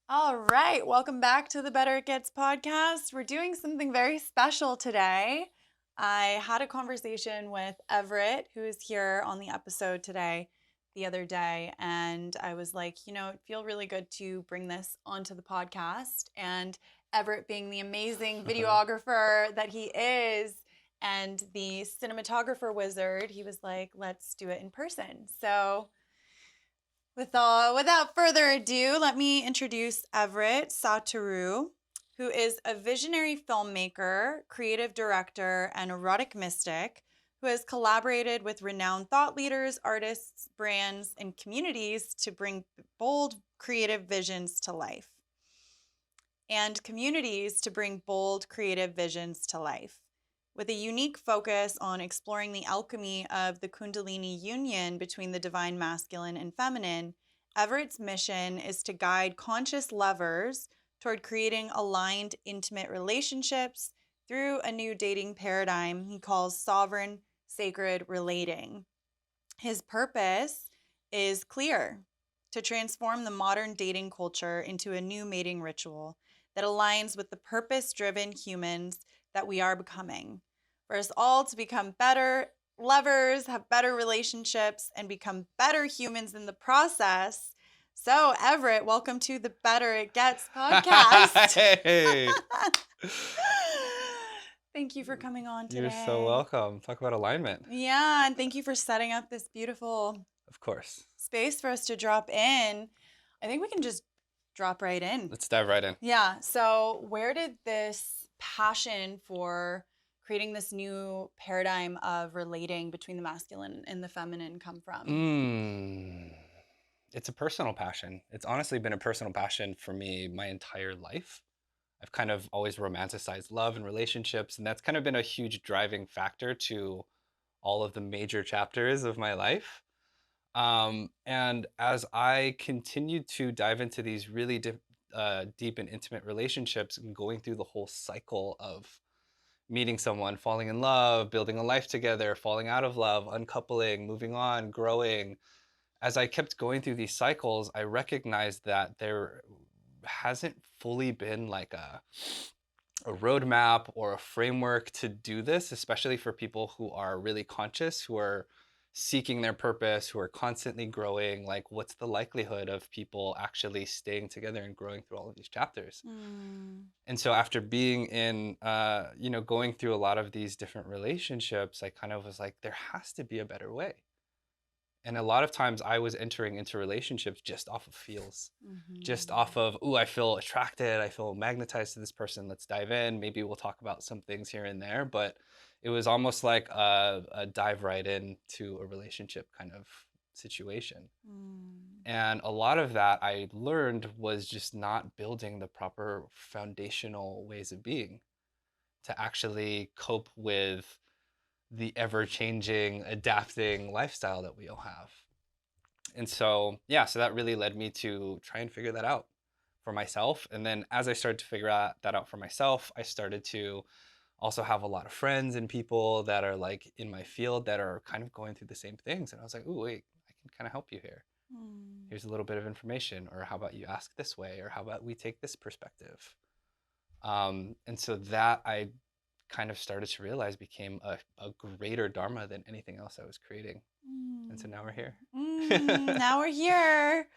All right, welcome back to the Better It Gets podcast. We're doing something very special today. I had a conversation with Everett, who is here on the episode today, the other day, and I was like, it'd feel really good to bring this onto the podcast. And Everett, being the amazing videographer that he is and the cinematographer wizard, he was like, let's do it in person. So without further ado, let me introduce Everett Satoru, who is a visionary filmmaker, creative director, and erotic mystic who has collaborated with renowned thought leaders, artists, brands, and communities to bring bold creative visions to life. With a unique focus on exploring the alchemy of the Kundalini Union between the divine masculine and feminine, Everett's mission is to guide conscious lovers toward creating aligned, intimate relationships through a new dating paradigm he calls sovereign, sacred relating. His purpose is clear: to transform the modern dating culture into a new mating ritual that aligns with the purpose-driven humans that we are becoming. For us all to become better lovers, have better relationships, and become better humans in the process. So, Everett, welcome to the Better It Gets podcast. Hey, Thank you for coming on today. you're so welcome. Talk about alignment. Yeah, and thank you for setting up this beautiful Of course. space for us to drop in. I think we can just drop right in. Let's dive right in. Yeah. So, where did this passion for creating this new paradigm of relating between the masculine and the feminine come from? It's a personal passion. It's honestly been a personal passion for me my entire life. I've kind of always romanticized love and relationships, and that's kind of been a huge driving factor to all of the major chapters of my life. And as I continued to dive into these really deep and intimate relationships and going through the whole cycle of meeting someone, falling in love, building a life together, falling out of love, uncoupling, moving on, growing, as I kept going through these cycles, I recognized that there hasn't fully been like a roadmap or a framework to do this, especially for people who are really conscious, who are seeking their purpose, who are constantly growing. Like, what's the likelihood of people actually staying together and growing through all of these chapters? And so after being in, going through a lot of these different relationships, I kind of was like, there has to be a better way. And a lot of times I was entering into relationships just off of feels, just off of, ooh, I feel attracted, I feel magnetized to this person, let's dive in. Maybe we'll talk about some things here and there. But it was almost like a dive right into a relationship kind of situation. And a lot of that I learned was just not building the proper foundational ways of being to actually cope with the ever-changing, adapting lifestyle that we all have. And so, yeah, so that really led me to try and figure that out for myself. And then as I started to figure that out for myself, I started to also have a lot of friends and people that are like in my field that are kind of going through the same things. And I was like, oh, wait, I can kind of help you here. Here's a little bit of information, or how about you ask this way, or how about we take this perspective? And so that I kind of started to realize became a greater Dharma than anything else I was creating. And so now we're here. Now we're here.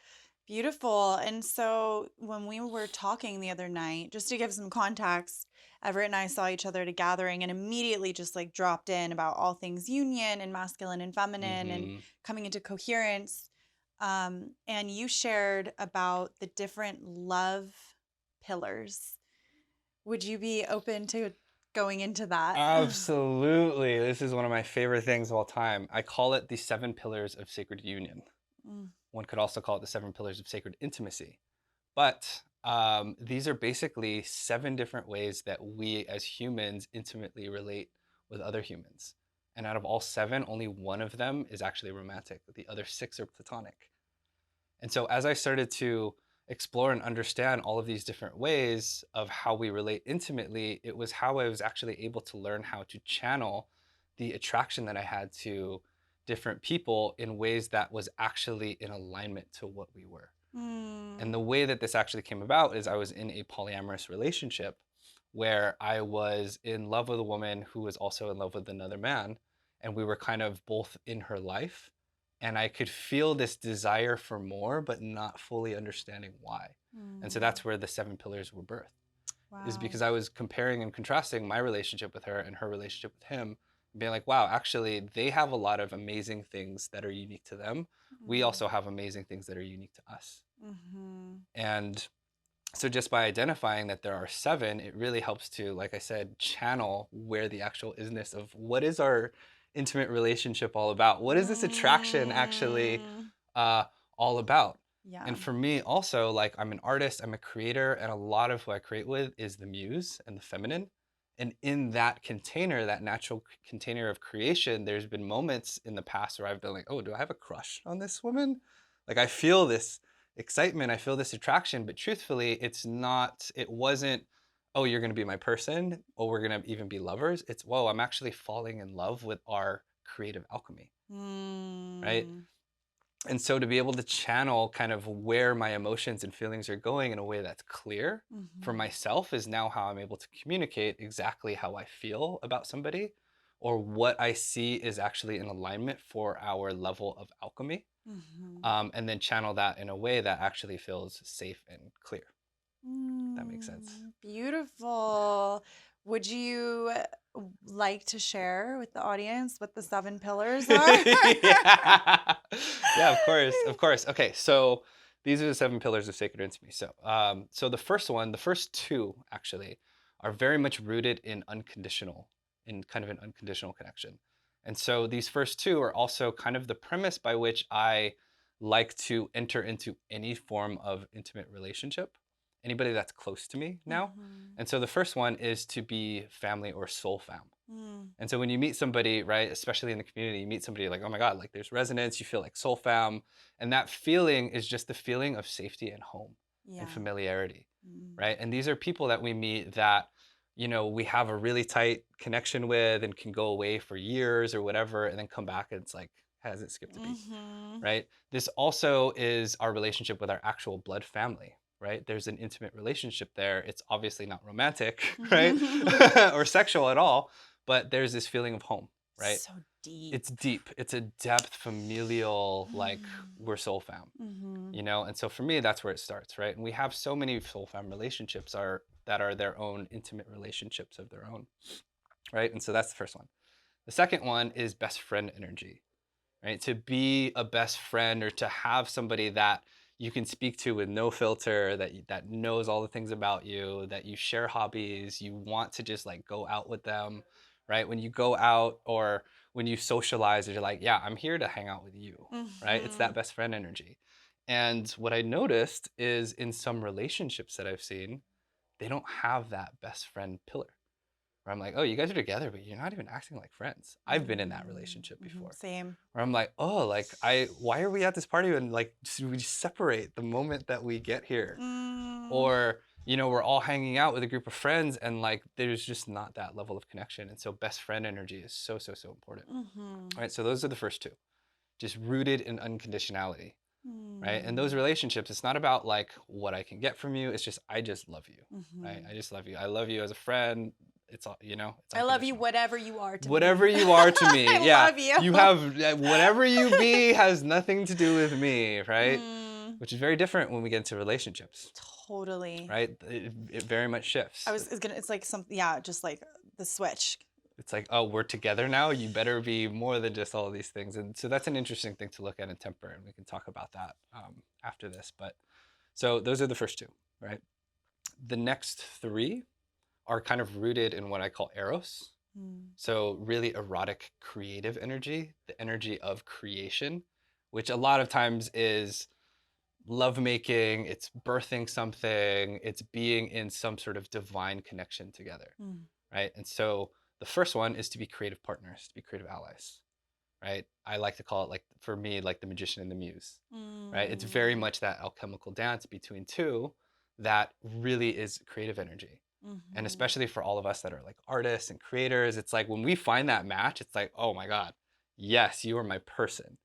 Beautiful. And so when we were talking the other night, just to give some context, Everett and I saw each other at a gathering and immediately just like dropped in about all things union and masculine and feminine and coming into coherence. And you shared about the different love pillars. Would you be open to going into that? Absolutely. This is one of my favorite things of all time. I call it the 7 pillars of sacred union. One could also call it the 7 pillars of sacred intimacy. But these are basically 7 different ways that we as humans intimately relate with other humans. And out of all 7, only one of them is actually romantic. The other 6 are platonic. And so as I started to explore and understand all of these different ways of how we relate intimately, it was how I was actually able to learn how to channel the attraction that I had to different people in ways that was actually in alignment to what we were. And Mm. the way that this actually came about is I was in a polyamorous relationship where I was in love with a woman who was also in love with another man. And we were kind of both in her life. And I could feel this desire for more, but not fully understanding why. And so Mm. that's where the 7 pillars were birthed, is Wow. because I was comparing and contrasting my relationship with her and her relationship with him, being like, wow, actually, they have a lot of amazing things that are unique to them. We Mm. also have amazing things that are unique to us. Mm-hmm. And so just by identifying that there are 7, it really helps to, like I said, channel where the actual isness of what is our intimate relationship all about? What is this attraction actually Mm. uh, all about? Yeah. And for me also, like, I'm an artist, I'm a creator, and a lot of who I create with is the muse and the feminine. And in that container, that natural container of creation, there's been moments in the past where I've been like, oh, do I have a crush on this woman? Like, I feel this excitement, I feel this attraction, but truthfully, it wasn't, oh, you're going to be my person, or we're going to even be lovers. It's, whoa, I'm actually falling in love with our creative alchemy, right? Mm. And so to be able to channel kind of where my emotions and feelings are going in a way that's clear for Mm-hmm. myself is now how I'm able to communicate exactly how I feel about somebody, or what I see is actually in alignment for our level of alchemy, Mm-hmm. and then channel that in a way that actually feels safe and clear. If that makes sense. Beautiful. Would you like to share with the audience what the 7 pillars are? Yeah. Yeah, of course. Of course. Okay, so these are the 7 pillars of sacred intimacy. So the first one, the first 2 actually, are very much rooted in kind of an unconditional connection. And so these first 2 are also kind of the premise by which I like to enter into any form of intimate relationship, anybody that's close to me now. Mm-hmm. And so the first one is to be family or soul fam. Mm. And so when you meet somebody, right, especially in the community, you meet somebody like, oh my God, like there's resonance, you feel like soul fam. And that feeling is just the feeling of safety and home and Yeah. familiarity, Mm. right? And these are people that we meet that, we have a really tight connection with and can go away for years or whatever, and then come back and it's like, hasn't skipped a beat, Mm-hmm. right? This also is our relationship with our actual blood family, right? There's an intimate relationship there. It's obviously not romantic, right? Or sexual at all, but there's this feeling of home, right? So deep. It's deep. It's a depth familial, like we're soul fam, Mm-hmm. And so for me, that's where it starts, right? And we have so many soul fam relationships that are their own intimate relationships of their own, right? And so that's the first one. The second one is best friend energy, right? To be a best friend, or to have somebody that you can speak to with no filter, that knows all the things about you, that you share hobbies, you want to just like go out with them, right? When you go out or when you socialize, you're like, yeah, I'm here to hang out with you, right? It's Mm-hmm. that best friend energy. And what I noticed is in some relationships that I've seen, they don't have that best friend pillar, where I'm like, oh, you guys are together, but you're not even acting like friends. I've been in that relationship Mm-hmm. before, Same. where I'm like, oh, like why are we at this party and like we separate the moment that we get here? Mm. Or, we're all hanging out with a group of friends and like there's just not that level of connection. And so best friend energy is so, so, so important. Mm-hmm. All right. So those are the first 2, just rooted in unconditionality. Right. And those Mm. relationships, it's not about like what I can get from you. It's just, I just love you. Right. Mm-hmm. I just love you. I love you as a friend. It's all, it's I love you, unconditional. whatever you are to Whatever me. you are to me, I yeah, love you. you have whatever you be has nothing to do with me, right? Mm, Which is very different when we get into relationships, totally. right? It very much shifts. It's like something, yeah, just like the switch. It's like, oh, we're together now, you better be more than just all these things. And so that's an interesting thing to look at in temper, and we can talk about that after this. But so those are the first 2, right? The next 3 are kind of rooted in what I call eros. Mm. So really erotic creative energy, the energy of creation, which a lot of times is lovemaking, it's birthing something, it's being in some sort of divine connection together, Mm. right? And so the first one is to be creative partners, to be creative allies, right? I like to call it, like, for me, like the magician and the muse, right? It's very Mm. much that alchemical dance between 2 that really is creative energy. And Mm-hmm. especially for all of us that are like artists and creators, it's like when we find that match, it's like, oh my God, yes, you are my person,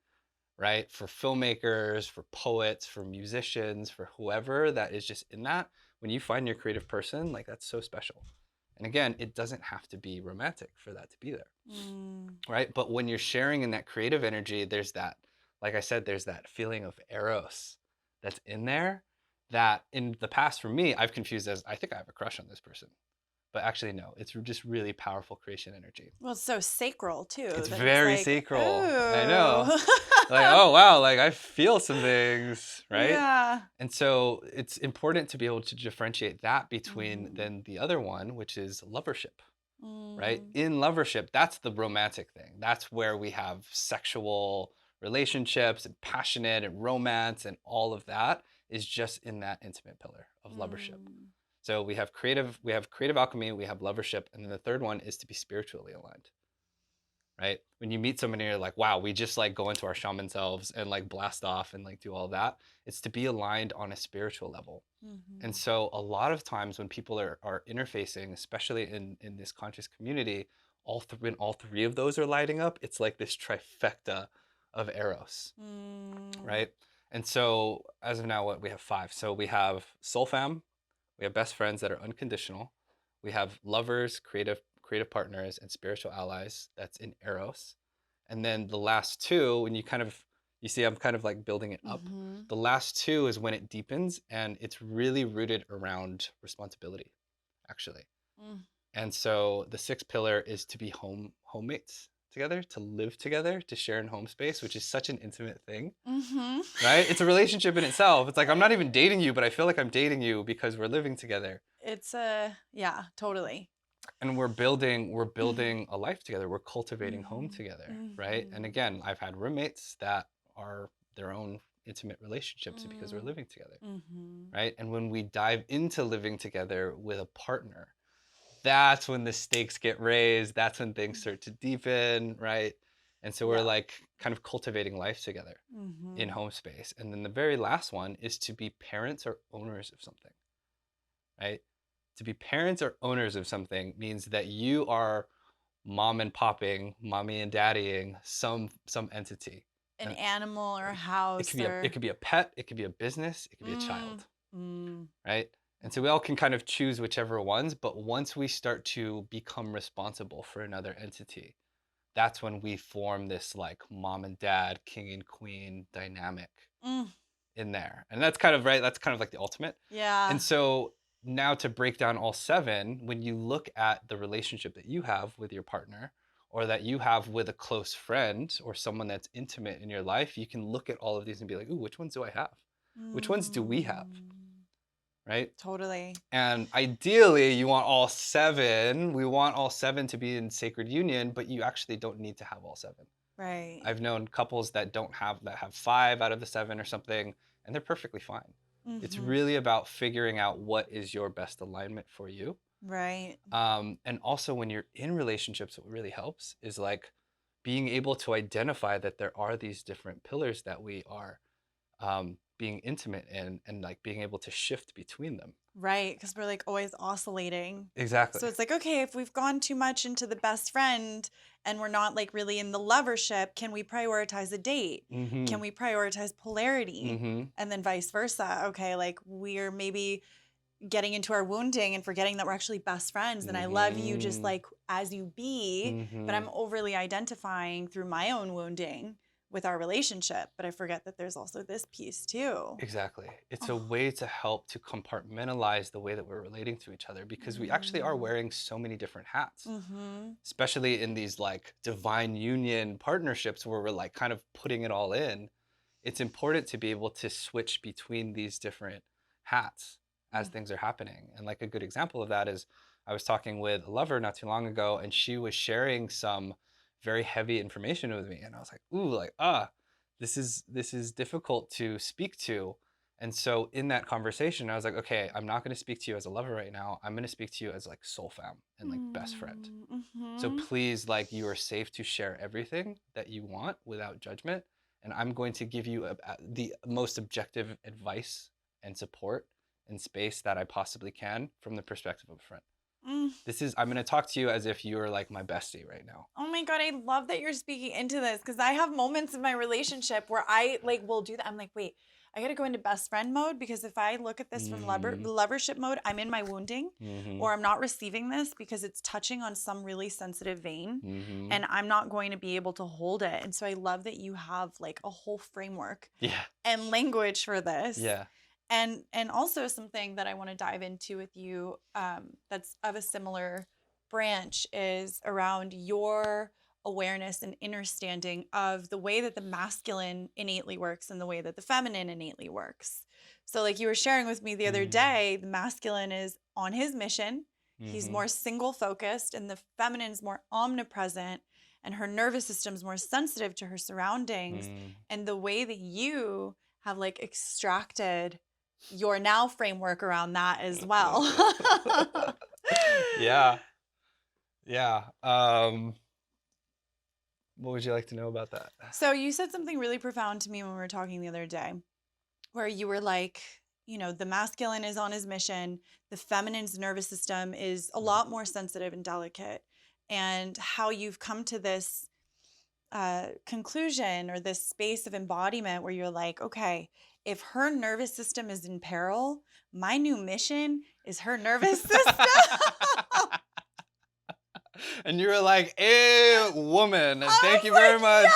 right? For filmmakers, for poets, for musicians, for whoever that is just in that, when you find your creative person, like that's so special. And again, it doesn't have to be romantic for that to be there, Mm. right? But when you're sharing in that creative energy, there's that, like I said, there's that feeling of eros that's in there that in the past for me, I've confused as I think I have a crush on this person. But actually, no, it's just really powerful creation energy. Well, it's so sacral too It's that it's very like, sacral. I know. oh. Like, oh, wow, like I feel some things, right? Yeah. And so it's important to be able to differentiate that between Mm. then the other one, which is lovership, right? Mm. In lovership, that's the romantic thing. That's where we have sexual relationships and passionate and romance and all of that is just in that intimate pillar of lovership. Mm. So we have creative alchemy, we have lovership, and then the third one is to be spiritually aligned, right? When you meet somebody and you're like, wow, we just like go into our shaman selves and like blast off and like do all that. It's to be aligned on a spiritual level. And Mhm. so a lot of times when people are interfacing, especially in this conscious community, when all three of those are lighting up, it's like this trifecta of eros, Mm. right? And so as of now, what we have five. So we have soul fam, we have best friends that are unconditional. We have lovers, creative partners, and spiritual allies. That's in Eros. And then the last two, when you see, I'm kind of like building it up. Mhm. The last two is when it deepens, and it's really rooted around responsibility, actually. Mm. And so the sixth pillar is to be homemates together, to live together, to share in home space, which is such an intimate thing, Mhm. right? It's a relationship in itself. It's like I'm not even dating you, but I feel like I'm dating you because we're living together It's yeah, totally. and we're building a life together. We're cultivating home Mhm. together, right? And Mhm. again, I've had roommates that are their own intimate relationships because we're Mm. living together, Mhm. right? And when we dive into living together with a partner, that's when the stakes get raised. That's when things start to deepen, right? And so we're Yeah. like kind of cultivating life together in Mhm. home space. And then the very last one is to be parents or owners of something, right? To be parents or owners of something means that you are mom and popping, mommy and daddying some entity. An And animal or a it could house be a it or could be a pet, it could be a business, it could be a mm. child, Mm. right? And so we all can kind of choose whichever ones, but once we start to become responsible for another entity, that's when we form this like mom and dad, king and queen dynamic Mm. in there. And that's kind of right, that's kind of like the ultimate. Yeah. And so now to break down all seven, when you look at the relationship that you have with your partner or that you have with a close friend or someone that's intimate in your life, you can look at all of these and be like, ooh, which ones do I have? Which ones do we have? Mm. Right? Totally. And ideally, you want all seven. We want all seven to be in sacred union, but you actually don't need to have all seven. Right. I've known couples that have five out of the seven or something, and they're perfectly fine. It's Mhm. really about figuring out what is your best alignment for you. Right. And also, when you're in relationships, what really helps is like being able to identify that there are these different pillars that we are being intimate in, and like being able to shift between them. Right, because we're like always oscillating. Exactly. So it's like, okay, if we've gone too much into the best friend and we're not like really in the lovership, can we prioritize a date? Mm-hmm. Can we prioritize polarity? Mm-hmm. And then vice versa. Okay, like we're maybe getting into our wounding and forgetting that we're actually best friends and I love you just Mm-hmm. like as you be, but Mm-hmm. I'm overly identifying through my own wounding with our relationship. But I forget that there's also this piece too. Exactly. It's a Oh. way to help to compartmentalize the way that we're relating to each other because we actually are Mm. wearing so many different hats, Mm-hmm. especially in these like divine union partnerships where we're like kind of putting it all in. It's important to be able to switch between these different hats as things are happening. And like a good example of that is I was talking with a lover not too long ago and she was sharing some very heavy information with me and I was like, "Ooh, like this is difficult to speak to." And so in that conversation, I was like, "Okay, I'm not going to speak to you as a lover right now. I'm going to speak to you as like soul fam and like best friend. So Mm-hmm. please, like, you are safe to share everything that you want without judgment. And I'm going to give you the most objective advice and support and space that I possibly can from the perspective of a friend." Mm. I'm going to talk to you as if you are like my bestie right now. Oh my God, I love that you're speaking into this, because I have moments in my relationship where I like will do that. I'm like, wait, I got to go into best friend mode, because if I look at this from Mm-hmm. lovership mode, I'm in my wounding, Mm-hmm. or I'm not receiving this because it's touching on some really sensitive vein, Mm-hmm. and I'm not going to be able to hold it. And so I love that you have like a whole framework Yeah. and language for this. Yeah. And also something that I want to dive into with you, that's of a similar branch, is around your awareness and understanding of the way that the masculine innately works and the way that the feminine innately works. So like you were sharing with me the other day, the masculine is on his mission. He's Mm-hmm. more single focused, and the feminine's more omnipresent, and her nervous system's more sensitive to her surroundings. Mm. And the way that you have like extracted your now framework around that as well. Yeah. Yeah. What would you like to know about that? So you said something really profound to me when we were talking the other day, where you were like, the masculine is on his mission, the feminine's nervous system is a lot more sensitive and delicate, and how you've come to this conclusion or this space of embodiment where you're like, okay, if her nervous system is in peril, my new mission is her nervous system. And you were like, "Hey, woman, and I thank was you very like, much.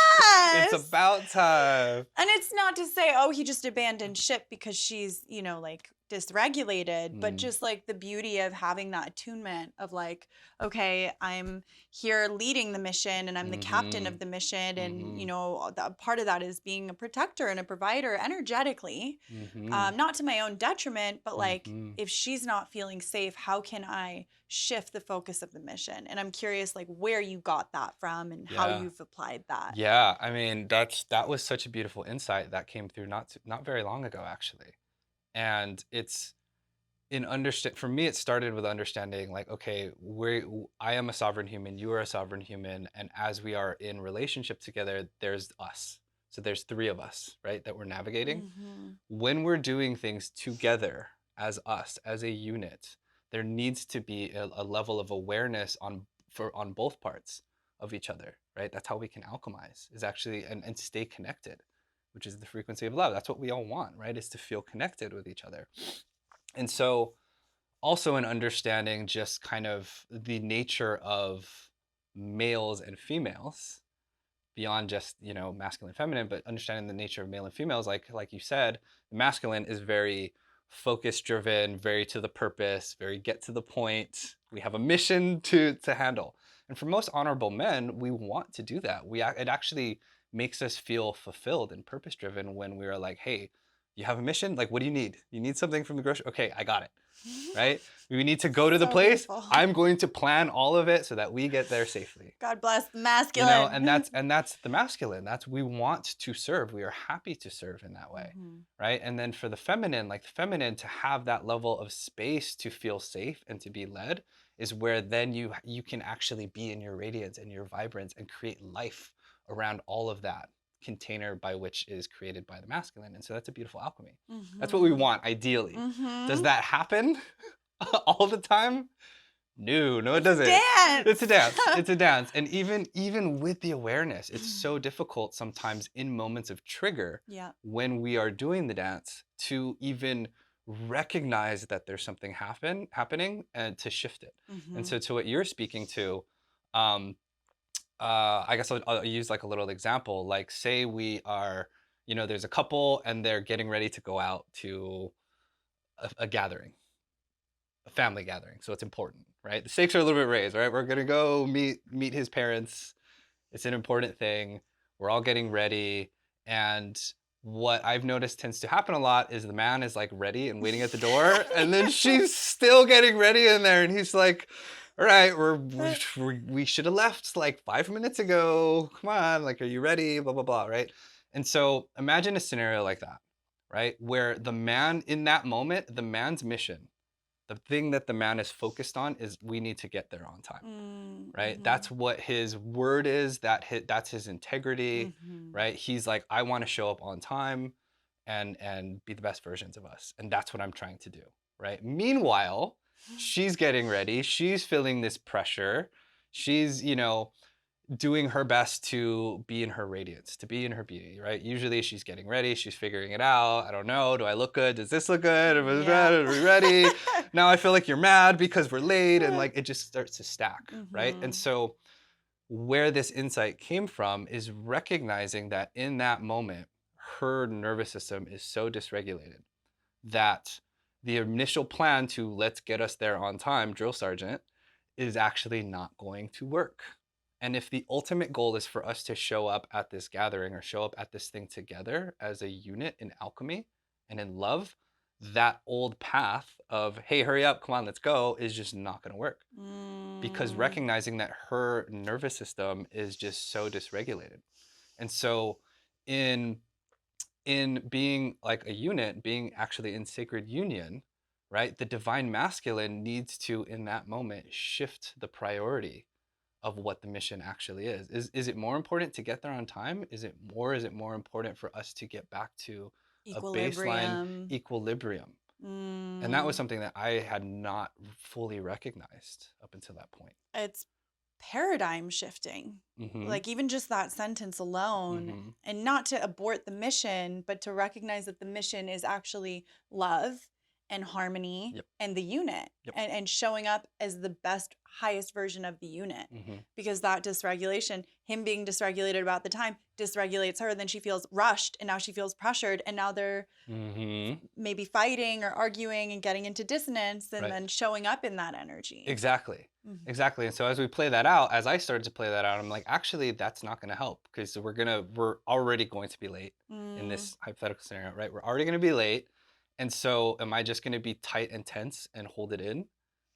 It's yes. about time." And it's not to say, oh, he just abandoned ship because she's, like dysregulated, but Mm. just like the beauty of having that attunement of like, okay, I'm here leading the mission and I'm the captain Mm-hmm. of the mission. And, Mm-hmm. part of that is being a protector and a provider energetically, Mm-hmm. not to my own detriment, but like, Mm-hmm. if she's not feeling safe, how can I shift the focus of the mission? And I'm curious, like, where you got that from and how Yeah. you've applied that. Yeah. I mean, that was such a beautiful insight that came through not very long ago, actually. And it's for me, it started with understanding like, okay, I am a sovereign human, you are a sovereign human, and as we are in relationship together, there's us. So there's three of us, right, that we're navigating. Mm-hmm. When we're doing things together as us, as a unit, there needs to be a level of awareness on both parts of each other, right? That's how we can alchemize, is actually and stay connected, which is the frequency of love. That's what we all want, right? Is to feel connected with each other. And so also in understanding just kind of the nature of males and females beyond just masculine and feminine, but understanding the nature of male and females, like you said, the masculine is very focus driven, very to the purpose, very get to the point. We have a mission to handle. And for most honorable men, we want to do that. It actually makes us feel fulfilled and purpose driven when we are like, hey, you have a mission? Like, what do you need? You need something from the grocery? Okay, I got it. Right? We need to go to the So place. beautiful. I'm going to plan all of it so that we get there safely. God bless the masculine. And that's the masculine. That's we want to serve. We are happy to serve in that way. Mm-hmm. Right? And then for the feminine, to have that level of space to feel safe and to be led is where then you can actually be in your radiance and your vibrance and create life around all of that container by which is created by the masculine. And so that's a beautiful alchemy. Mm-hmm. That's what we want ideally. Mm-hmm. Does that happen all the time? No, it doesn't. Dance. It's a dance. It's a dance. And even with the awareness, it's so difficult sometimes in moments of trigger when we are doing the dance to even recognize that there's something happening and to shift it. Mm-hmm. And so to what you're speaking to, I guess I'll use like a little example. Like say we are, there's a couple and they're getting ready to go out to a gathering, a family gathering. So it's important, right? The stakes are a little bit raised, right? We're gonna go meet his parents. It's an important thing. We're all getting ready. And what I've noticed tends to happen a lot is the man is like ready and waiting at the door, and then she's still getting ready in there, and he's like, all right, we should have left like 5 minutes ago. Come on, like, are you ready? Blah, blah, blah, right? And so imagine a scenario like that, right? Where the man in that moment, the man's mission, the thing that the man is focused on is we need to get there on time, right? Mm-hmm. That's what his word is, that's his integrity, right? He's like, I want to show up on time and be the best versions of us. And that's what I'm trying to do, right? Meanwhile, She's getting ready. She's feeling this pressure. She's, doing her best to be in her radiance, to be in her beauty, right? Usually she's getting ready, she's figuring it out. I don't know. Do I look good? Does this look good? Yeah. Are we ready? Now I feel like you're mad because we're late. And like it just starts to stack, right? And Mm-hmm. so where this insight came from is recognizing that in that moment, her nervous system is so dysregulated that the initial plan to let's get us there on time, drill sergeant, is actually not going to work. And if the ultimate goal is for us to show up at this gathering or show up at this thing together as a unit in alchemy and in love, that old path of, hey, hurry up, come on, let's go, is just not going to work. Because Mm. recognizing that her nervous system is just so dysregulated. And so in being like a unit, being actually in sacred union, right? The divine masculine needs to, in that moment, shift the priority of what the mission actually is. Is it more important to get there on time? Is it more important for us to get back to a baseline Equilibrium. equilibrium? And that was Mm. something that I had not fully recognized up until that point. It's paradigm shifting. Mm-hmm. Like, even just that sentence alone, Mm-hmm. and not to abort the mission, but to recognize that the mission is actually love and harmony Yep. and the unit, Yep. and showing up as the best, highest version of the unit. Mm-hmm. Because that dysregulation, him being dysregulated about the time, dysregulates her. Then she feels rushed, and now she feels pressured, and now they're Mm-hmm. maybe fighting or arguing and getting into dissonance, and Right. then showing up in that energy. Exactly. Mhm. Exactly. And so as we play that out, as I started to play that out, I'm like, actually, that's not going to help because we're already going to be late in Mm. this hypothetical scenario, right? We're already going to be late. And so am I just going to be tight and tense and hold it in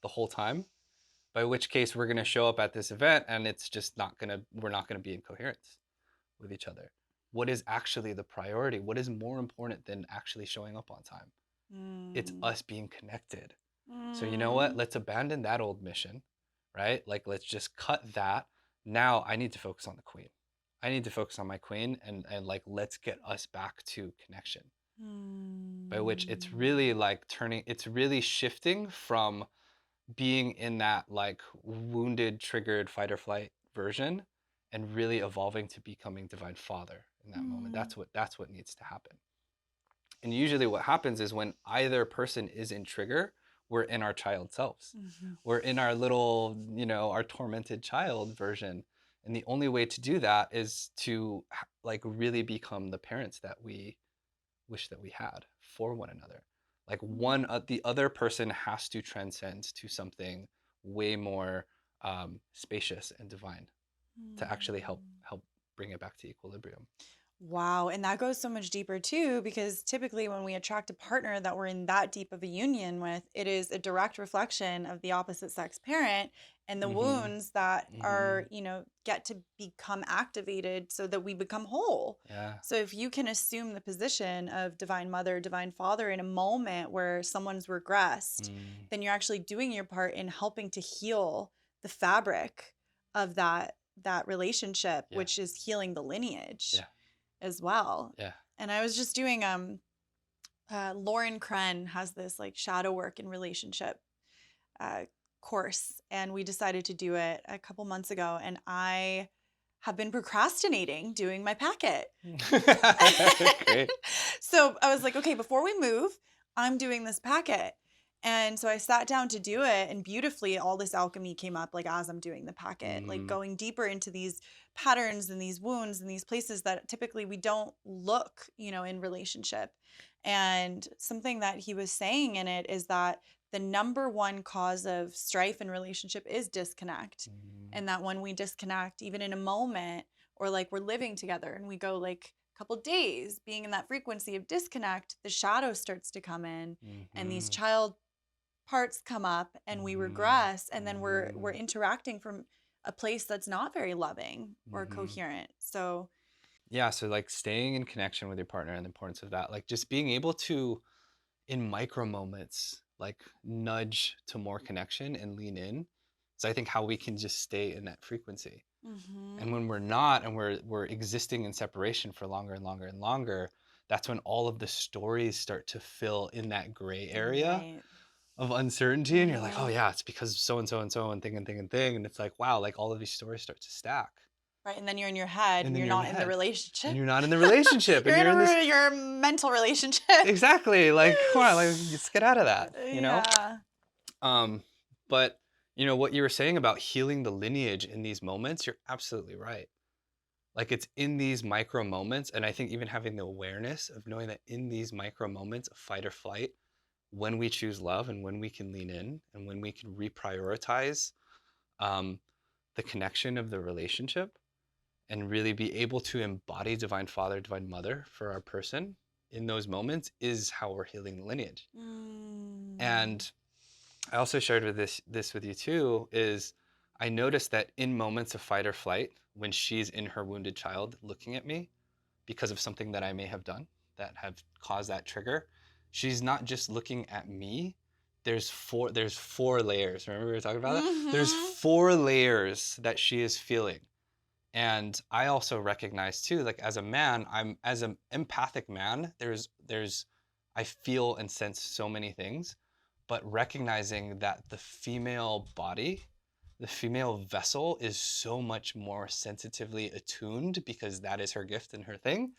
the whole time? By which case we're going to show up at this event and it's just we're not going to be in coherence with each other. What is actually the priority? What is more important than actually showing up on time? It's Mm. us being connected. So you know what? Mm. Let's abandon that old mission, right? Like let's just cut that. Now I need to focus on the queen. I need to focus on my queen and like let's get us back to connection. By which it's Mm. really like it's really shifting from being in that like wounded, triggered fight or flight version and really evolving to becoming divine father in that moment. Mm. That's what needs to happen. And usually what happens is when either person is in trigger, we're in our child selves. Mhm. We're in our little, our tormented child version. And the only way to do that is to like really become the parents that we wish that we had for one another. Like the other person has to transcend to something way more spacious and divine to actually Mm. help bring it back to equilibrium. Wow. And that goes so much deeper too, because typically when we attract a partner that we're in that deep of a union with, it is a direct reflection of the opposite sex parent and the Mm-hmm. wounds that Mm-hmm. are, get to become activated so that we become whole. Yeah. So if you can assume the position of divine mother, divine father in a moment where someone's regressed, Mm. then you're actually doing your part in helping to heal the fabric of that relationship, Yeah. which is healing the lineage Yeah. as well. Yeah. And I was just doing Lauren Kren has this like shadow work in relationship uh course, and we decided to do it a couple months ago, and I have been procrastinating doing my packet. Great. So I was like, okay, before we move, I'm doing this packet. And so I sat down to do it, and beautifully, all this alchemy came up like as I'm doing the packet, like Mm-hmm. going deeper into these patterns and these wounds and these places that typically we don't look, in relationship. And something that he was saying in it is that the number one cause of strife in relationship is disconnect. Mm-hmm. And that when we disconnect, even in a moment, or like we're living together and we go like couple days being in that frequency of disconnect, the shadow starts to come in, and these Mm-hmm. child parts come up, and we Mm-hmm. regress, and then we're interacting from a place that's not very loving or Mm-hmm. coherent. So Yeah, so like staying in connection with your partner and the importance of that, like just being able to, in micro moments, like nudge to more connection and lean in. So I think how we can just stay in that frequency. And mhm, when we're not and we're existing in separation for longer and longer and longer, that's when all of the stories start to fill in that gray area right. of uncertainty, and you're like, oh Mm-hmm. yeah, it's because so and so and so and thing, and it's like, wow, like all of these stories start to stack, Right. And then you're in your head and and then you're you're in not the in the head, and relationship. you're not in the relationship, and You're in you're in this your mental relationship. exactly like, come on, like let's get out of that, you know. Yeah. Um, but you know what you were saying about healing the lineage in these moments, you're absolutely right. Like it's in these micro moments, and I think even having the awareness of knowing that in these micro moments of fight or flight, when we choose love and when we can lean in and when we can reprioritize um, the connection of the relationship and really be able to embody divine father, divine mother for our person in those moments is how we're healing the lineage. Mm. And I also shared with this with you too is I noticed that in moments of fight or flight, when she's in her wounded child looking at me because of something that I may have done that have caused that trigger, she's not just looking at me. There's four layers. Remember we were talking about that? There's Mm-hmm. four layers that she is feeling. And I also recognize too, like as a man, I'm as an empathic man, there's I feel and sense so many things, but recognizing that the female body, the female vessel is so much more sensitively attuned because that is her gift and her thing.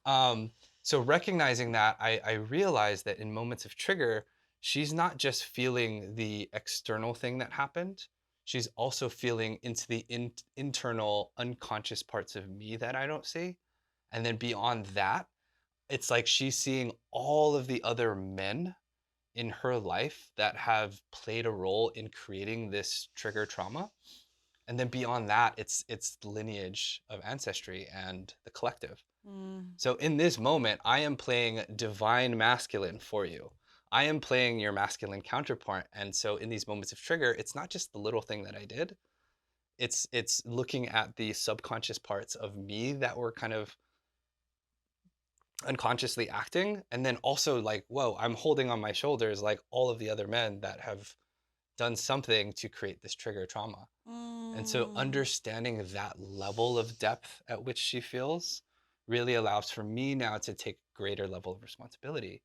Um, so recognizing that, I realized that in moments of trigger, she's not just feeling the external thing that happened. She's also feeling into the internal unconscious parts of me that I don't see. And then beyond that, it's like she's seeing all of the other men in her life that have played a role in creating this trigger trauma. And then beyond that, it's the lineage of ancestry and the collective. Mm. So in this moment, I am playing divine masculine for you. I am playing your masculine counterpart. And so in these moments of trigger, it's not just the little thing that I did. It's looking at the subconscious parts of me that were kind of unconsciously acting. And then also like, whoa, I'm holding on my shoulders like all of the other men that have done something to create this trigger trauma. And so Mm. understanding that level of depth at which she feels really allows for me now to take greater level of responsibility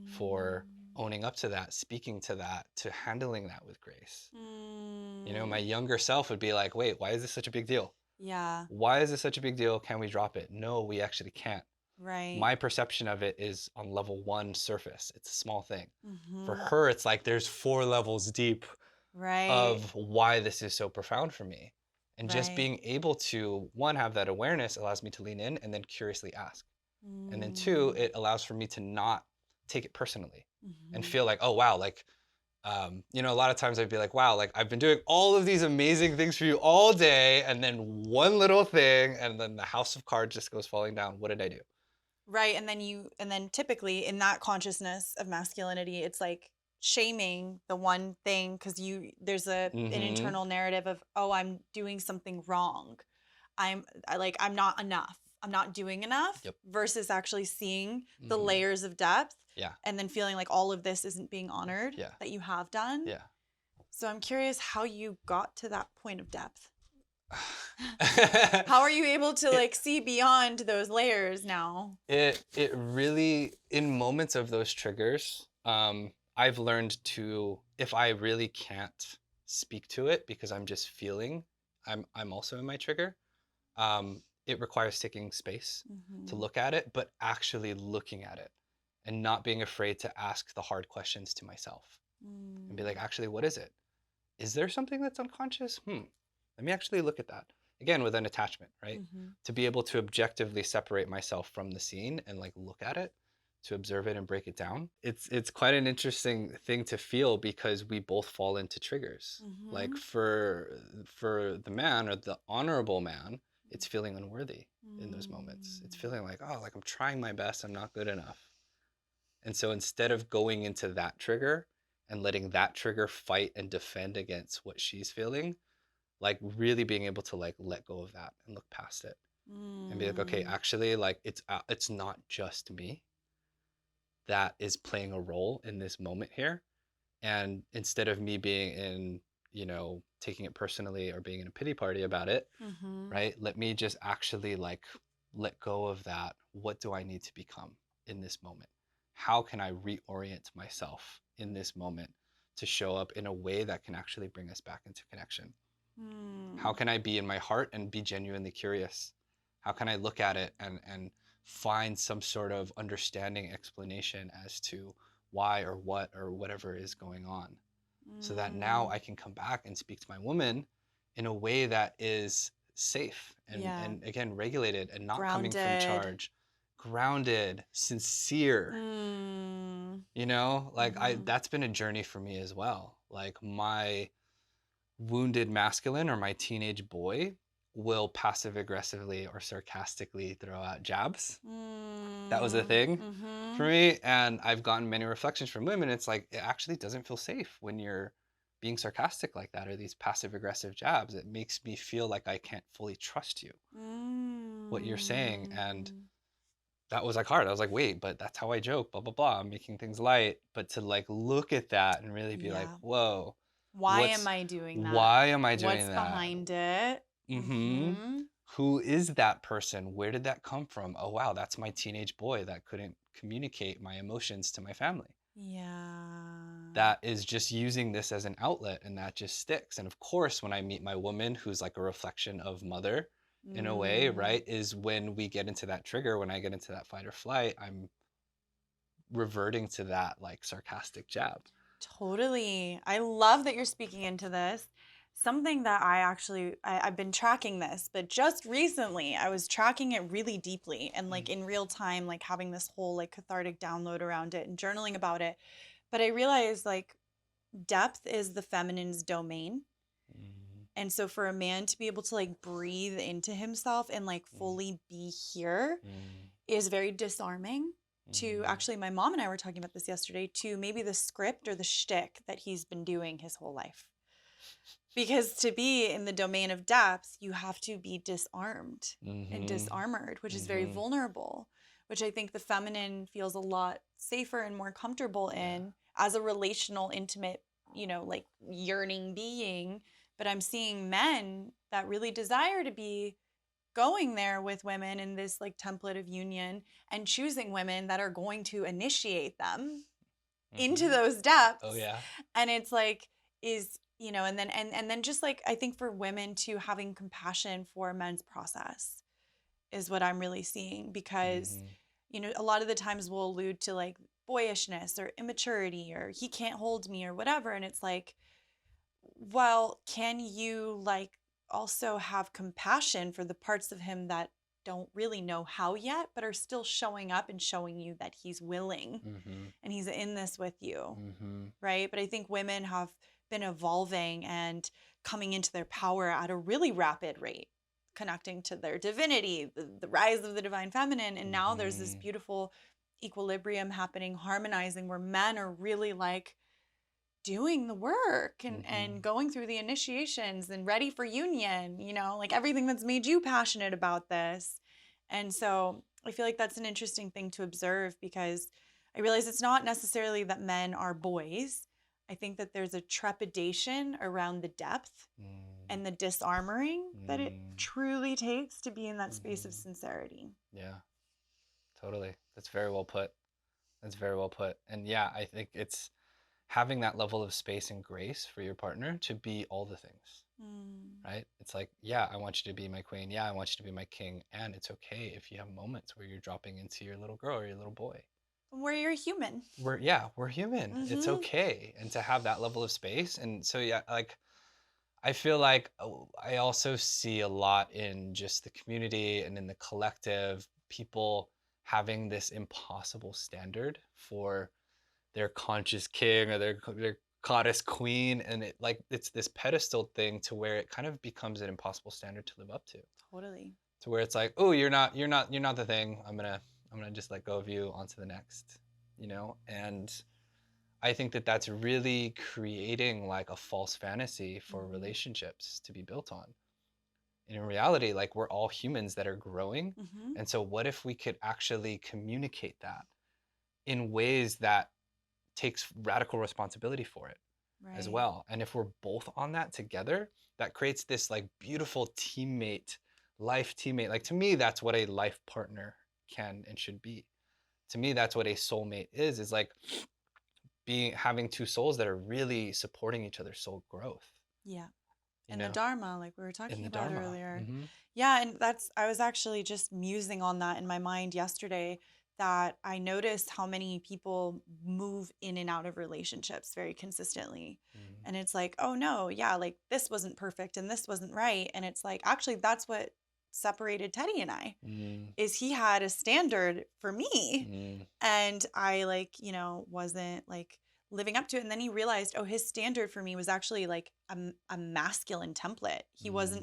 for Mm. owning up to that, speaking to that, to handling that with grace. You know, my Mm. younger self would be like, wait, why is this such a big deal? Yeah. Why is this such a big deal? Can we drop it? No, we actually can't. Right. My perception of it is on level one surface. It's a small thing. For Mm-hmm. her, it's like there's 4 levels deep Right. of why this is so profound for me. And just Right. being able to, one, have that awareness allows me to lean in and then curiously ask. And then two, Mm. it allows for me to not take it personally and Mm-hmm. feel like, oh, wow, like, you know, a lot of times I'd be like, wow, like I've been doing all of these amazing things for you all day. And then one little thing, and then the house of cards just goes falling down. What did I do? Right. And then typically in that consciousness of masculinity, it's like shaming the one thing because there's an Mm-hmm. internal narrative of, oh, I'm doing something wrong. I'm not enough. I'm not doing enough Yep. versus actually seeing the Mm-hmm. layers of depth Yeah. and then feeling like all of this isn't being honored Yeah. that you have done. Yeah. So I'm curious how you got to that point of depth. it, How are you able to like see beyond those layers now? it really in moments of those triggers, I've learned to if I really can't speak to it because I'm just feeling, I'm also in my trigger. It requires taking space to Mm-hmm. look at it, but actually looking at it and not being afraid to ask the hard questions to myself and be like, Mm. actually, what is it? Is there something that's unconscious? Let me actually look at that. Again, with an attachment, right? Mhm. To be able to objectively separate myself from the scene and like look at it, to observe it and break it down. It's quite an interesting thing to feel because we both fall into triggers. Like Mhm. for the man or the honorable man, it's feeling unworthy in those moments. It's Mm. feeling like, oh, like I'm trying my best, I'm not good enough. And so instead of going into that trigger and letting that trigger fight and defend against what she's feeling, like really being able to like let go of that and look past it and be like, okay, Mm. actually, like it's not just me that is playing a role in this moment here. And instead of me being in, you know, taking it personally or being in a pity party about it, Mhm. right? Let me just actually like let go of that. What do I need to become in this moment? How can I reorient myself in this moment to show up in a way that can actually bring us back into connection? How Mm. can I be in my heart and be genuinely curious? How can I look at it and find some sort of understanding explanation as to why or what or whatever is going on, so that now Mm. I can come back and speak to my woman in a way that is safe Yeah. and again regulated and not coming from Grounded. charge, grounded, sincere. Mm. You know, like I Mm-hmm. that's been a journey for me as well. Like my wounded masculine or my teenage boy will passive aggressively or sarcastically throw out jabs. That was a Mm. thing for Mm-hmm. me. And I've gotten many reflections from women. It's like, it actually doesn't feel safe when you're being sarcastic like that or these passive aggressive jabs. It makes me feel like I can't fully trust you, what you're saying. And Mm. that was like hard. I was like, wait, but that's how I joke, blah, blah, blah. I'm making things light. But to like look at that and really be like, Yeah. whoa, Why am I doing that? why am I doing What's that? behind it? Mm-hmm. Mm-hmm. Who is that person? Where did that come from? Oh, wow, that's my teenage boy that couldn't communicate my emotions to my family. Yeah. That is just using this as an outlet and that just sticks. And of course, when I meet my woman, who's like a reflection of mother in a way, Mm. right, is when we get into that trigger, when I get into that fight or flight, I'm reverting to that like sarcastic jab. Totally. I love that you're speaking into this. Something that I've been tracking this, but just recently I was tracking it really deeply and like Mm, in real time, like having this whole like cathartic download around it and journaling about it. But I realized like depth is the feminine's domain. mm, And so for a man to be able to like breathe into himself and like mm, fully be here mm, is very disarming to mm, actually, my mom and I were talking about this yesterday, to maybe the script or the shtick that he's been doing his whole life. Because to be in the domain of depth, you have to be disarmed and mm, disarmored, which is very mm. vulnerable, which I think the feminine feels a lot safer and more comfortable Yeah. in as a relational, intimate, like yearning being. But I'm seeing men that really desire to be going there with women in this like template of union and choosing women that are going to initiate them into Mm-hmm. those Oh depths. yeah. And it's like, and then just like I think for women too, having compassion for men's process is what I'm really seeing, because Mm-hmm. a lot of the times we'll allude to like boyishness or immaturity or he can't hold me or whatever, and it's like, well, can you like also have compassion for the parts of him that don't really know how yet, but are still showing up and showing you that he's willing Mm-hmm. and he's in this with you, Mm-hmm. right? But I think women have been evolving and coming into their power at a really rapid rate, connecting to their divinity, the rise of the divine feminine. And now there's this Mm-hmm. beautiful equilibrium happening, harmonizing, where men are really like doing the work and Mm-hmm. going through the initiations and ready for union, like everything that's made you passionate about this. And so I feel like that's an interesting thing to observe, because I realize it's not necessarily that men are boys. I think that there's a trepidation around the depth Mm, and the disarmoring that it mm, truly takes to be in that space of mm-hmm. sincerity. Yeah, totally. That's very well put. That's very well put. And yeah, I think it's having that level of space and grace for your partner to be all the things, Mm. right? It's like, yeah, I want you to be my queen. Yeah, I want you to be my king. And it's okay if you have moments where you're dropping into your little girl or your little boy. Where you're human. We're human. It's Mm-hmm. okay. And to have that level of space. And so, yeah, like, I feel like I also see a lot in just the community and in the collective, people having this impossible standard for their conscious king or their goddess queen, and it's this pedestal thing to where it kind of becomes an impossible standard to live up Totally. to where it's like, oh, you're not the thing. I'm gonna just let go of you onto the next, and I think that that's really creating like a false fantasy for Mm-hmm. relationships to be built on. And in reality, like, we're all humans that are growing. Mm-hmm. And so what if we could actually communicate that in ways that takes radical responsibility for it as Right. well? And if we're both on that together, that creates this like beautiful teammate, life teammate. Like, to me, that's what a life partner can and should be. To me, that's what a soulmate is like having two souls that are really supporting each other's soul growth, Yeah. you And the know, Dharma, like we were in talking the about Dharma. earlier. Mm-hmm. Yeah, and I was actually just musing on that in my mind yesterday, that I noticed how many people move in and out of relationships very consistently. Mm-hmm. And it's like, oh no, yeah, like this wasn't perfect and this wasn't right. And it's like, actually, that's what separated Teddy and I, is he had a standard for me, Mm-hmm. and I, like, wasn't like living up to it. And then he realized, oh, his standard for me was actually like a masculine template. He was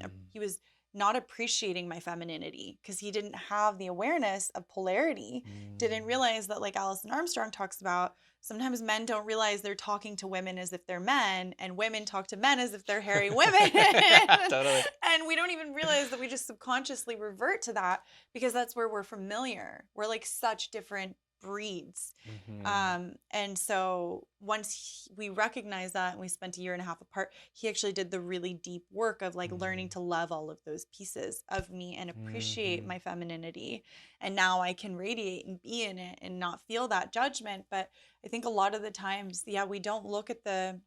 not appreciating my femininity because he didn't have the awareness of polarity, didn't realize that, like Alison Armstrong talks about, sometimes men don't realize they're talking to women as if they're men, and women talk to men as if they're hairy women. Yeah, totally. And we don't even realize that we just subconsciously revert to that because that's where we're familiar. We're like such different breeds. Mm-hmm. And so once we recognized that and we spent a year and a half apart, he actually did the really deep work of like learning to love all of those pieces of me and appreciate Mm-hmm. my femininity. And now I can radiate and be in it and not feel that judgment. But I think a lot of the times, yeah, we don't look at the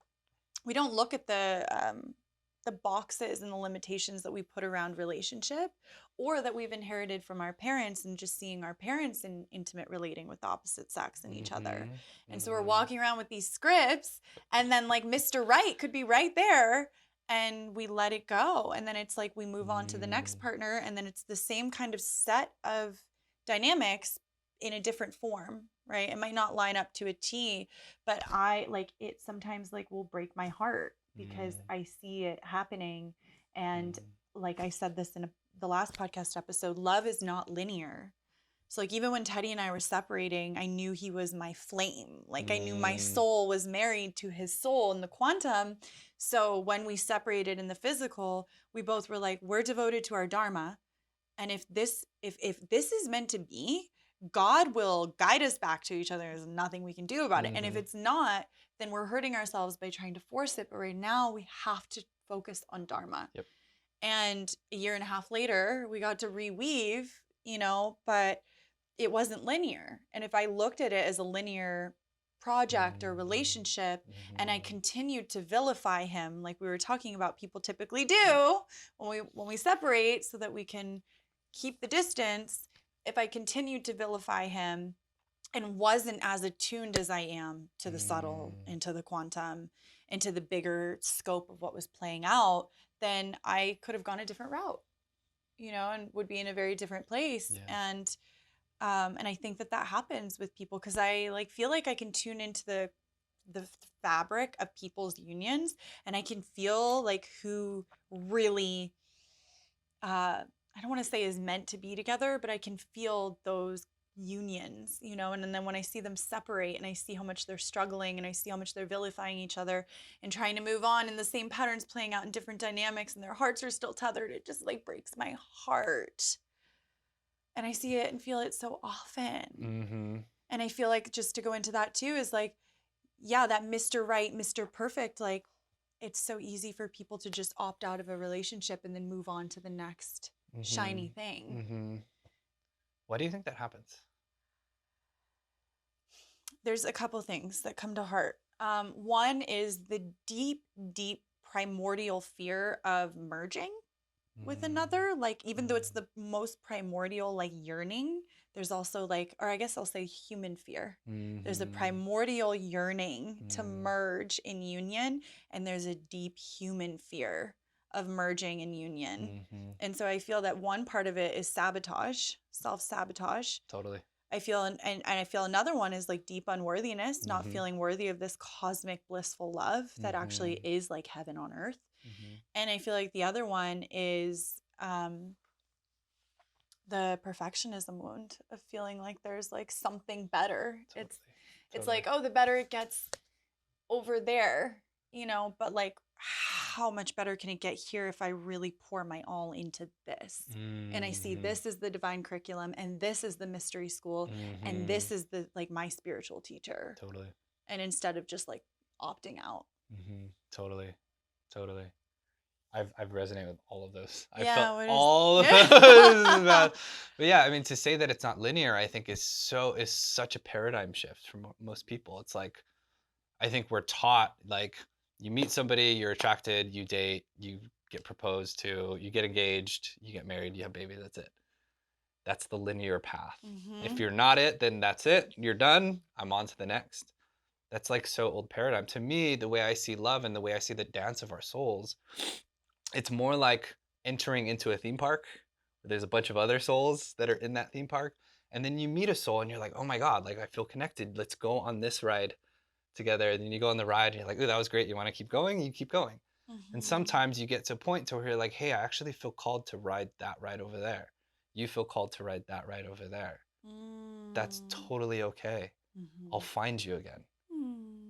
boxes and the limitations that we put around relationship, or that we've inherited from our parents, and just seeing our parents in intimate relating with the opposite sex and each other. Mm-hmm. And so we're Mm-hmm. walking around with these scripts, and then like Mr. Right could be right there, and we let it go. And then it's like we move on to the next partner, and then it's the same kind of set of dynamics in a different form, right? It might not line up to a T, but I like it sometimes like will break my heart because I see it happening. And like I said this in the last podcast episode, love is not linear. So like even when Teddy and I were separating, I knew he was my flame. Like I knew my soul was married to his soul in the quantum. So when we separated in the physical, we both were like, we're devoted to our dharma. And if this is meant to be, God will guide us back to each other. There's nothing we can do about it. And if it's not, then we're hurting ourselves by trying to force it. But right now we have to focus on dharma. Yep. And a year and a half later, we got to reweave, but it wasn't linear. And if I looked at it as a linear project or relationship, and I continued to vilify him, like we were talking about, people typically do when we separate so that we can keep the distance. If I continued to vilify him and wasn't as attuned as I am to the subtle and to the quantum and to the bigger scope of what was playing out, then I could have gone a different route, and would be in a very different place. Yeah. And I think that happens with people because I like feel like I can tune into the fabric of people's unions, and I can feel like who really I don't want to say is meant to be together, but I can feel those unions, and then when I see them separate and I see how much they're struggling and I see how much they're vilifying each other and trying to move on, and the same patterns playing out in different dynamics and their hearts are still tethered, it just like breaks my heart. And I see it and feel it so often. And I feel like, just to go into that too, is like, yeah, that Mr. Right, Mr. Perfect, like it's so easy for people to just opt out of a relationship and then move on to the next shiny thing. Why do you think that happens? There's a couple things that come to heart. One is the deep, deep primordial fear of merging with another. Like, even though it's the most primordial, like yearning, there's also like, or I guess I'll say human fear. There's a primordial yearning to merge in union, and there's a deep human fear of merging in union. And so I feel that one part of it is sabotage, self-sabotage. Totally. I feel, and I feel another one is like deep unworthiness, not feeling worthy of this cosmic blissful love that actually is like heaven on earth. And I feel like the other one is the perfectionism wound of feeling like there's like something better. Totally. It's like, oh, the better it gets over there, but like, how much better can it get here if I really pour my all into this? And I see this is the divine curriculum, and this is the mystery school, and this is the like my spiritual teacher. Totally. And instead of just like opting out. Totally. I've resonated with all of those. I Yeah, felt what is- all of those. But yeah, I mean, to say that it's not linear, I think is such a paradigm shift for most people. It's like I think we're taught, like, you meet somebody, you're attracted, you date, you get proposed to, you get engaged, you get married, you have babies, that's it. That's the linear path. If Mhm. you're not it, then that's it. You're done. I'm on to the next. That's like so old paradigm. To me, the way I see love and the way I see the dance of our souls, it's more like entering into a theme park where there's a bunch of other souls that are in that theme park. And then you meet a soul and you're like, oh my God, like I feel connected. Let's go on this ride together. And then you go on the ride and you're like, ooh, that was great. You want to keep going? You keep going. And Mhm. sometimes you get to a point to where you're like, hey, I actually feel called to ride that ride over there. You feel called to ride that ride over there. That's Mm. totally okay. I'll Mhm. find you again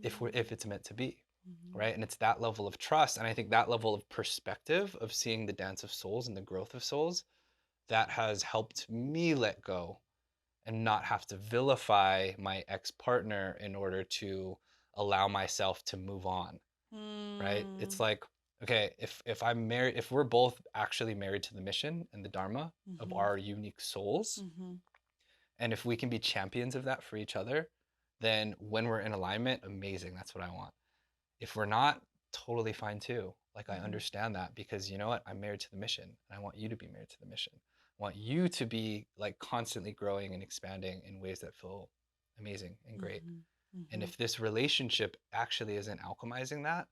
if Mm. it's meant to be. Mhm. Right. And it's that level of trust. And I think that level of perspective of seeing the dance of souls and the growth of souls that has helped me let go and not have to vilify my ex-partner in order to allow myself to move on. Right. It's Mm. like, okay, if I'm married, if we're both actually married to the mission and the dharma of Mhm. our unique souls, Mhm. and if we can be champions of that for each other, then when we're in alignment, amazing. That's what I want. If we're not, totally fine too. Like, I Mhm. understand that, because you know what? I'm married to the mission and I want you to be married to the mission. I want you to be like constantly growing and expanding in ways that feel amazing and great. Mhm. And Mhm. if this relationship actually isn't alchemizing that,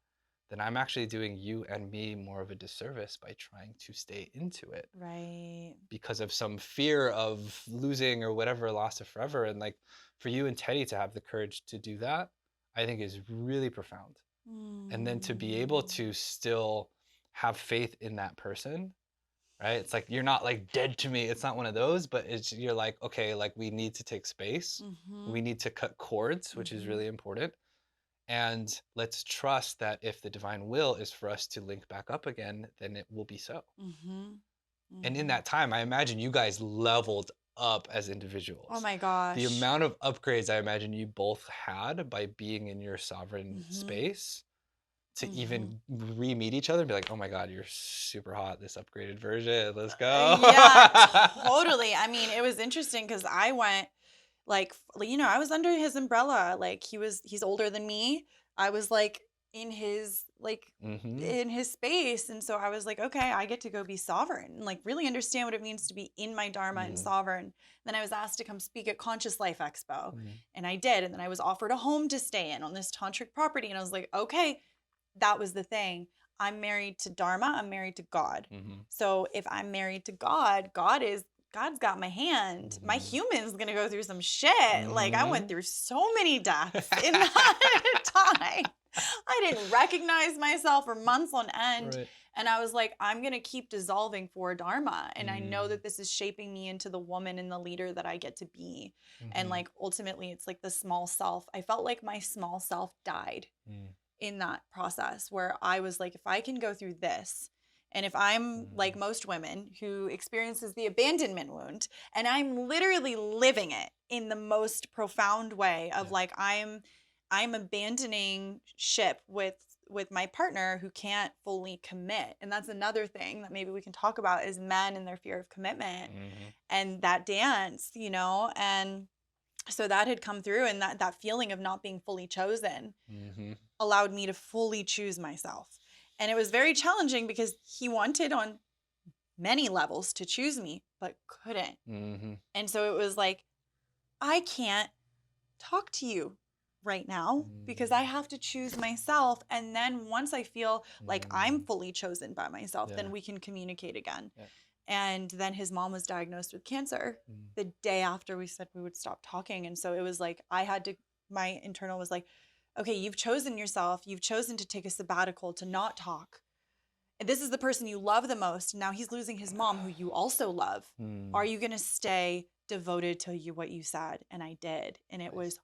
then I'm actually doing you and me more of a disservice by trying to stay into it Right. because of some fear of losing or whatever, lost it forever. And like, for you and Teddy to have the courage to do that, I think is really profound. And then to be able Mm. to still have faith in that person, right? It's like you're not like dead to me. It's not one of those, but it's, you're like, okay, like we need to take space. We Mhm. need to cut cords, which is Mhm. really important. And let's trust that if the divine will is for us to link back up again, then it will be so. Mhm. And in Mhm. that time, I imagine you guys leveled up as Oh individuals. my The gosh. amount of upgrades I imagine you both had by being in your sovereign Mhm. space to Mhm. even re-meet each other and be like, oh my God, you're super hot, this upgraded version. Let's go. Yeah, totally. I mean, it was interesting because I went like, I was under his umbrella. Like he's older than me. I was like in his like Mm-hmm. in his space. And so I was like, okay, I get to go be sovereign and like really understand what it means to be in my dharma and Mm-hmm. sovereign. Then I was asked to come speak at Conscious Life Expo, Mm-hmm. and I did. And then I was offered a home to stay in on this tantric property. And I was like, okay, that was the thing. I'm married to Dharma, I'm married to God. Mm-hmm. So if I'm married to God, God's got my hand. My human's gonna go through some shit. Like I Mm-hmm. went through so many deaths in that time. I didn't recognize myself for months on end. Right. And I was like, I'm gonna keep dissolving for Dharma. And I know Mm-hmm. that this is shaping me into the woman and the leader that I get to be. And Mm-hmm. like ultimately it's like the small self. I felt like my small self died in that process where I was like, if I can go through this, and if I'm like Mm-hmm. most women who experiences the abandonment wound, and I'm literally living it in the most profound way of Yeah. like I'm abandoning ship with my partner who can't fully commit. And that's another thing that maybe we can talk about is men and their fear of commitment Mm-hmm. and that dance, and so that had come through, and that feeling of not being fully chosen Mm-hmm. allowed me to fully choose myself. And it was very challenging because he wanted on many levels to choose me, but couldn't. Mm-hmm. And so it was like, I can't talk to you right now because I have to choose myself. And then once I feel like I'm Mm-hmm. fully chosen by myself, Yeah. then we can communicate again. Yeah. And then his mom was diagnosed with cancer the day after we said we would stop talking. And so it was like, my internal was like, okay, you've chosen yourself. You've chosen to take a sabbatical, to not talk. And this is the person you love the most. Now he's losing his mom, who you also love. Mm. Are you going to stay devoted to what you said? And I did. And it Nice. was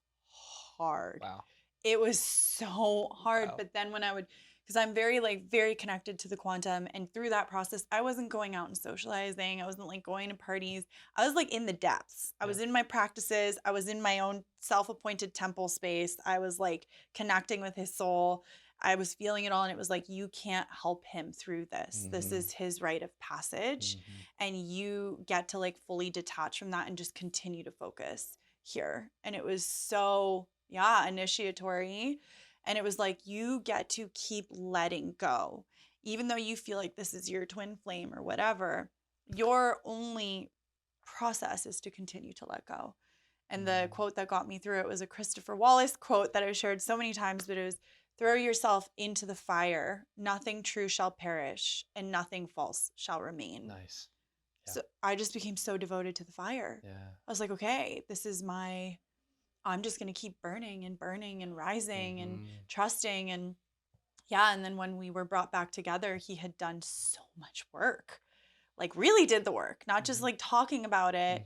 hard. Wow. It was so hard. Wow. But then when I would, because I'm very, like, very connected to the quantum. And through that process, I wasn't going out and socializing. I wasn't like going to parties. I was like in the depths. I Yeah. was in my practices. I was in my own self appointed temple space. I was like connecting with his soul. I was feeling it all. And it was like, you can't help him through this. This Mm-hmm. is his rite of passage. Mm-hmm. And you get to like fully detach from that and just continue to focus here. And it was so, yeah, initiatory. And it was like, you get to keep letting go. Even though you feel like this is your twin flame or whatever, your only process is to continue to let go. And the quote that got me through it was a Christopher Wallace quote that I've shared so many times, but it was, throw yourself into the fire. Nothing true shall perish and nothing false shall remain. Nice. Yeah. So I just became so devoted to the fire. Yeah. I was like, okay, this is I'm just going to keep burning and rising and trusting. And yeah. And then when we were brought back together, he had done so much work, like really did the work, not just like talking about it,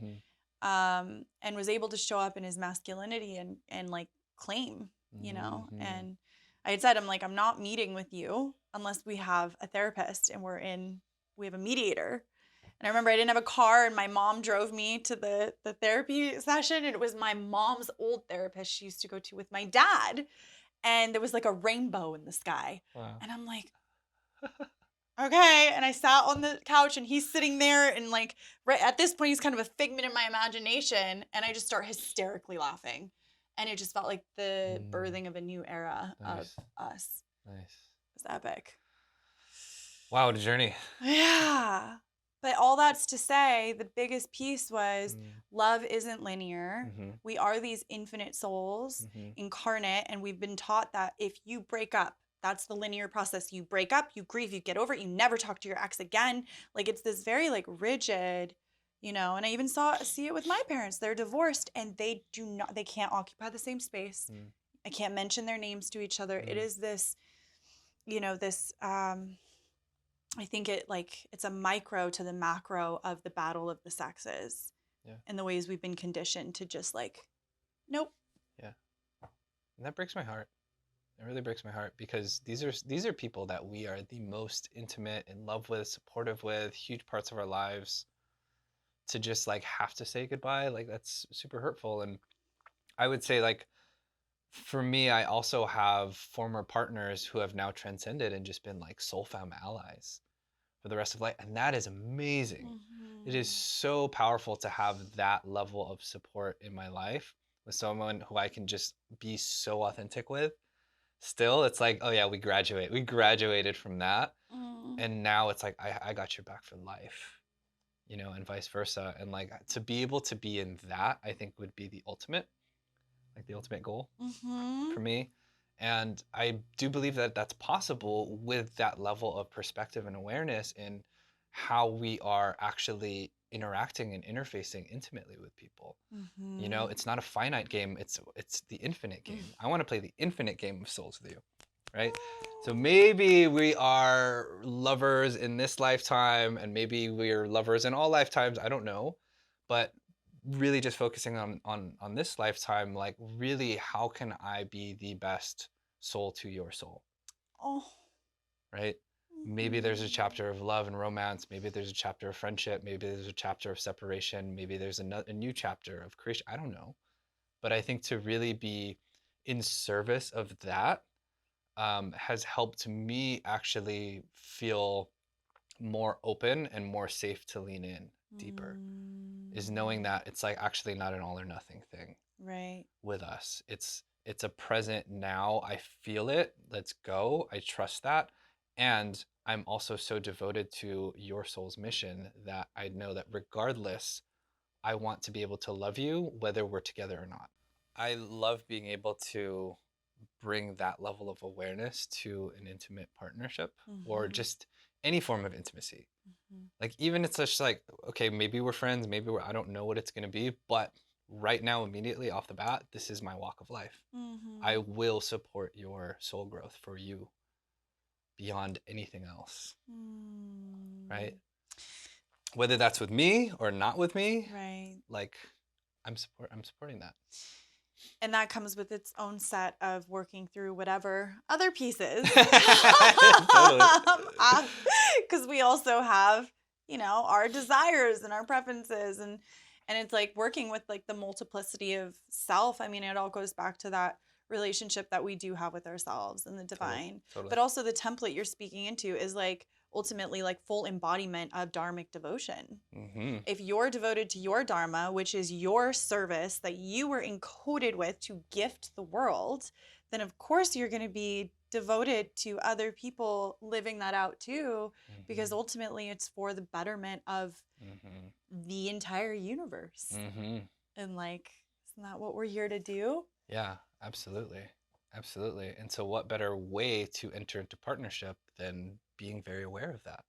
and was able to show up in his masculinity and like claim, and I had said, I'm like, I'm not meeting with you unless we have a therapist and we have a mediator. And I remember I didn't have a car and my mom drove me to the therapy session. And it was my mom's old therapist she used to go to with my dad. And there was like a rainbow in the sky. Wow. And I'm like, okay. And I sat on the couch and he's sitting there. And like, right at this point, he's kind of a figment of my imagination. And I just start hysterically laughing. And it just felt like the birthing of a new era of us. Nice. It was epic. Wow, what a journey. Yeah. But all that's to say, the biggest piece was love isn't linear. We are these infinite souls incarnate, and we've been taught that if you break up, that's the linear process. You break up, you grieve, you get over it, you never talk to your ex again. Like, it's this very like rigid, and I even see it with my parents. They're divorced and they can't occupy the same space. I can't mention their names to each other. It is this, I think it's a micro to the macro of the battle of the sexes, and the ways we've been conditioned to just like, nope. Yeah, and that breaks my heart. It really breaks my heart because these are people that we are the most intimate, in love with, supportive with, huge parts of our lives. To just like have to say goodbye, like that's super hurtful. And I would say like, for me, I also have former partners who have now transcended and just been like soul fam allies for the rest of life. And that is amazing. It is so powerful to have that level of support in my life with someone who I can just be so authentic with. Still, it's like, oh yeah, we graduated from that. And now it's like, I got your back for life, and vice versa. And like, to be able to be in that, I think would be the ultimate goal for me. And I do believe that that's possible with that level of perspective and awareness in how we are actually interacting and interfacing intimately with people. It's not a finite game, it's the infinite game. I want to play the infinite game of souls with you, right? So maybe we are lovers in this lifetime and maybe we're lovers in all lifetimes, I don't know. But really just focusing on this lifetime, like really, how can I be the best soul to your soul? Right? Maybe there's a chapter of love and romance. Maybe there's a chapter of friendship. Maybe there's a chapter of separation. Maybe there's a new chapter of creation. I don't know. But I think to really be in service of that has helped me actually feel more open and more safe to lean in deeper. Is knowing that it's like actually not an all or nothing thing, right? With us, it's a present now. I feel it. Let's go. I trust that, and I'm also so devoted to your soul's mission that I know that regardless, I want to be able to love you whether we're together or not. I love being able to bring that level of awareness to an intimate partnership or just any form of intimacy. Like even it's just like, okay, maybe we're friends, I don't know what it's going to be, but right now, immediately off the bat, this is my walk of life. I will support your soul growth for you beyond anything else, right? Whether that's with me or not with me, right? Like I'm supporting that. And that comes with its own set of working through whatever other pieces. Because we also have, our desires and our preferences. And it's like working with like the multiplicity of self. I mean, it all goes back to that relationship that we do have with ourselves and the divine. Totally. But also the template you're speaking into is like ultimately like full embodiment of Dharmic devotion. If you're devoted to your Dharma, which is your service that you were encoded with to gift the world, then of course you're going to be devoted to other people living that out too, because Mm-hmm. ultimately it's for the betterment of Mm-hmm. the entire universe. Mm-hmm. And like, isn't that what we're here to do? Yeah, absolutely. Absolutely. And so what better way to enter into partnership than being very aware of that?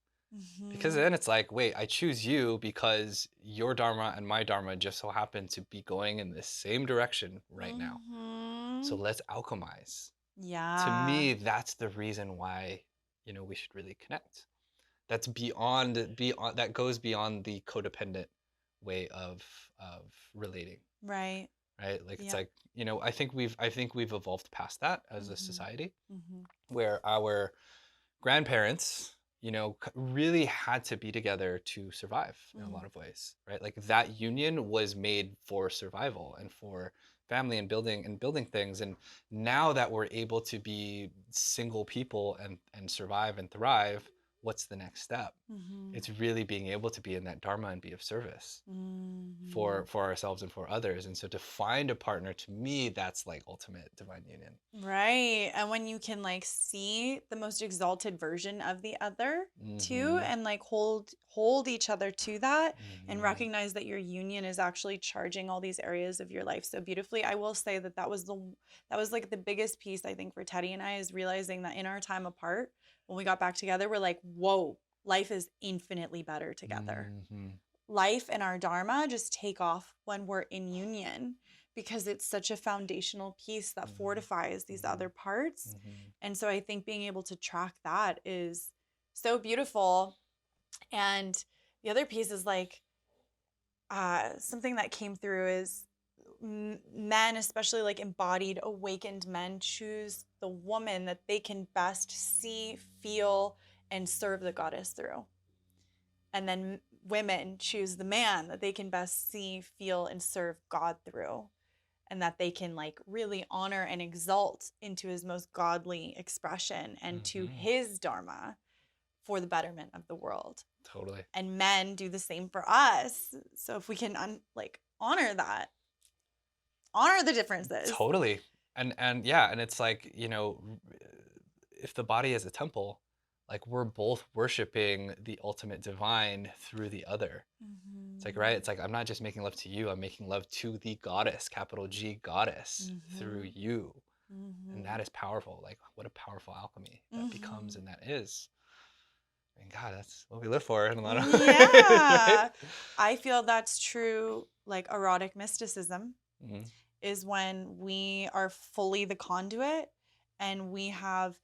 Because Mm-hmm. then it's like, wait, I choose you because your dharma and my dharma just so happen to be going in the same direction right now. So Mm-hmm. let's alchemize. To Yeah. me, that's the reason why, we should really connect. That's beyond that goes beyond the codependent way of relating, Right. right? Like it's Yep. like, I think we've evolved past that as a Mm-hmm. society Mm-hmm. where our grandparents, really had to be together to survive in a Mm-hmm. lot of ways, right? Like that union was made for survival and for family and building things. And now that we're able to be single people and survive and thrive, what's the next step? Mm-hmm. It's really being able to be in that dharma and be of service Mm-hmm. for ourselves and for others. And so to find a partner, to me, that's like ultimate divine union. Right. And when you can like see the most exalted version of the other too, Mm-hmm. and like hold each other to that, and Mm-hmm. recognize that your union is actually charging all these areas of your life so beautifully. I will say that that was like the biggest piece I think for Teddy and I, is realizing that in our time apart, when we got back together, we're like, whoa, life is infinitely better together. Mm-hmm. Life and our dharma just take off when we're in union, because it's such a foundational piece that Mhm, fortifies these mhm, other parts. mhm, And so I think being able to track that is so beautiful. And the other piece is like, something that came through is men, especially like embodied awakened men, choose the woman that they can best see, feel, and serve the goddess through. And then women choose the man that they can best see, feel, and serve God through, and that they can like really honor and exalt into his most godly expression and to mhm. his dharma for the betterment of the world. Totally. And men do the same for us. So if we can like honor that, honor the differences. Totally. And yeah, and it's like, if the body is a temple, like we're both worshiping the ultimate divine through the other. It's like, right? Mm-hmm. It's like I'm not just making love to you, I'm making love to the goddess, capital G goddess, through Mm-hmm. you. And Mm-hmm. that is powerful. Like what a powerful alchemy that becomes Mm-hmm. and that is. I mean, God, that's what we live for in a lot of ways, right? Yeah. I feel that's true, like erotic mysticism Mm-hmm. is when we are fully the conduit, and we have